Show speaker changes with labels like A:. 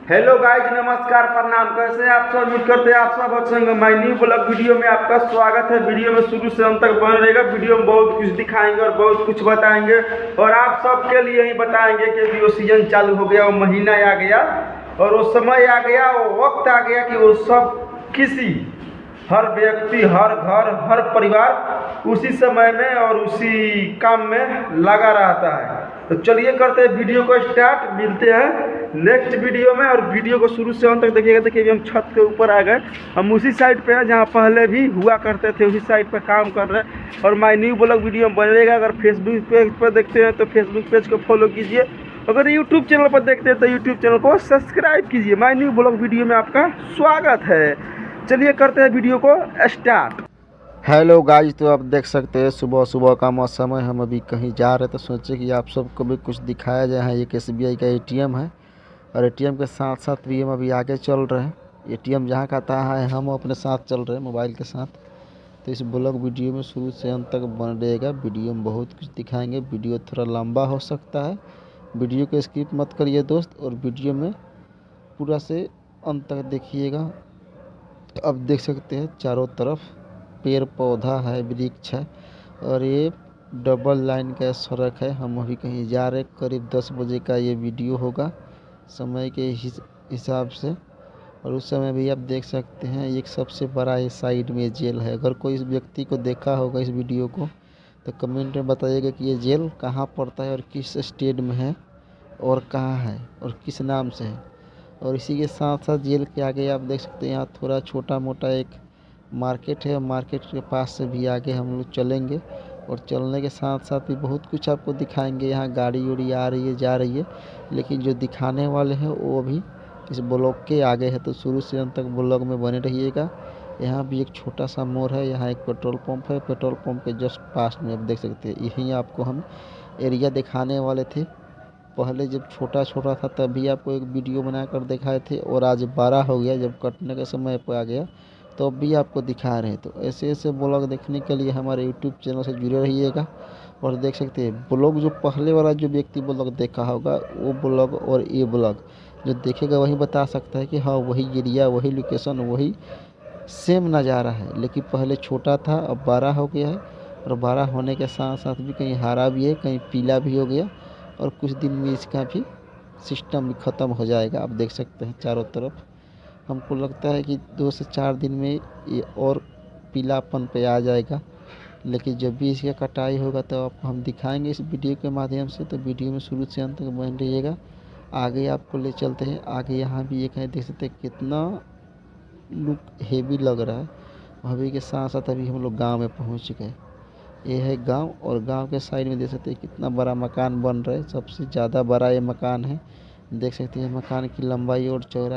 A: Hello guys, नमस्कार, प्रणाम। कैसे हैं आप सब? उम्मीद करते हैं आप सब अच्छे होंगे। माय न्यू ब्लॉग वीडियो में आपका स्वागत है। वीडियो में शुरू से अंत तक बने रहेगा। वीडियो में बहुत कुछ दिखाएंगे और बहुत कुछ बताएंगे और आप सबके लिए ही बताएंगे कि वो सीजन चालू हो गया, वो महीना आ गया और वो समय आ गया, वो वक्त आ गया कि वो सब किसी हर व्यक्ति, हर घर, हर परिवार उसी समय में और उसी काम में लगा रहता है। तो चलिए करते हैं वीडियो को स्टार्ट। मिलते हैं नेक्स्ट वीडियो में और वीडियो को शुरू से अंत तक देखिएगा। देखिए अभी हम छत के ऊपर आ गए। हम उसी साइड पे हैं जहाँ पहले भी हुआ करते थे, उसी साइड पे काम कर रहे हैं और माय न्यू ब्लॉग वीडियो बनेगा। अगर फेसबुक पेज पर देखते हैं तो फेसबुक पेज को फॉलो कीजिए। अगर यूट्यूब चैनल पर देखते हैं तो यूट्यूब चैनल को सब्सक्राइब कीजिए। माय न्यू ब्लॉग वीडियो में आपका स्वागत है। चलिए करते हैं वीडियो को स्टार्ट।
B: हेलो गाइस, तो आप देख सकते हैं सुबह सुबह का मौसम है। हम अभी कहीं जा रहे तो सोचे कि आप सबको भी कुछ दिखाया जाए। एक SBI का ATM है और ATM के साथ साथ भी हम अभी आगे चल रहे हैं। ATM जहाँ का था है, हम अपने साथ चल रहे हैं मोबाइल के साथ। तो इस ब्लॉग वीडियो में शुरू से अंत तक बन रहेगा। वीडियो में बहुत कुछ दिखाएंगे। वीडियो थोड़ा लंबा हो सकता है, वीडियो को स्किप मत करिए दोस्त, और वीडियो में पूरा से अंत तक देखिएगा। अब देख सकते हैं चारों तरफ पेड़ पौधा है, वृक्ष है और ये डबल लाइन का सड़क है। हम अभी कहीं जा रहे, करीब 10 बजे का ये वीडियो होगा समय के हिसाब से। और उस समय भी आप देख सकते हैं एक सबसे बड़ा ये साइड में जेल है। अगर कोई इस व्यक्ति को देखा होगा इस वीडियो को तो कमेंट में बताइएगा कि ये जेल कहाँ पड़ता है और किस स्टेट में है और कहाँ है और किस नाम से है। और इसी के साथ साथ जेल के आगे आप देख सकते हैं यहाँ थोड़ा छोटा मोटा एक मार्केट है। मार्केट के पास से भी आगे हम लोग चलेंगे और चलने के साथ साथ भी बहुत कुछ आपको दिखाएंगे। यहाँ गाड़ी उड़ी आ रही है, जा रही है, लेकिन जो दिखाने वाले हैं वो भी इस ब्लॉक के आगे है। तो शुरू से अंत तक ब्लॉग में बने रहिएगा। यहाँ भी एक छोटा सा मोड़ है, यहाँ एक पेट्रोल पंप है। पेट्रोल पंप के जस्ट पास में आप देख सकते हैं, यहीं आपको हम एरिया दिखाने वाले थे। पहले जब छोटा छोटा था तभी आपको एक वीडियो बना कर दिखाए थे और आज बड़ा हो गया, जब कटने के समय पर आ गया तो अब भी आपको दिखा रहे हैं। तो ऐसे ऐसे ब्लॉग देखने के लिए हमारे यूट्यूब चैनल से जुड़े रहिएगा। और देख सकते हैं ब्लॉग जो पहले वाला जो व्यक्ति ब्लॉग देखा होगा वो ब्लॉग और ये ब्लॉग जो देखेगा वही बता सकता है कि हाँ वही एरिया, वही लोकेशन, वही सेम नज़ारा है। लेकिन पहले छोटा था, अब बड़ा हो गया है और बड़ा होने के साथ साथ भी कहीं हरा भी है, कहीं पीला भी हो गया और कुछ दिन में इसका भी सिस्टम भी ख़त्म हो जाएगा। आप देख सकते हैं चारों तरफ। हमको लगता है कि 2 से 4 दिन में ये और पीलापन पे आ जाएगा। लेकिन जब भी इसका कटाई होगा तो आपको हम दिखाएंगे इस वीडियो के माध्यम से। तो वीडियो में शुरू से अंत तक बने रहिएगा। आगे आपको ले चलते हैं। आगे यहाँ भी एक है, देख सकते हैं कितना लुक हेवी लग रहा है। अभी के साथ साथ अभी हम लोग गाँव में पहुँच गए। ये है गांव और गांव के साइड में देख सकते हैं कितना बड़ा मकान बन रहा है। सबसे ज़्यादा बड़ा ये मकान है। देख सकते हैं मकान की लंबाई और चौड़ाई।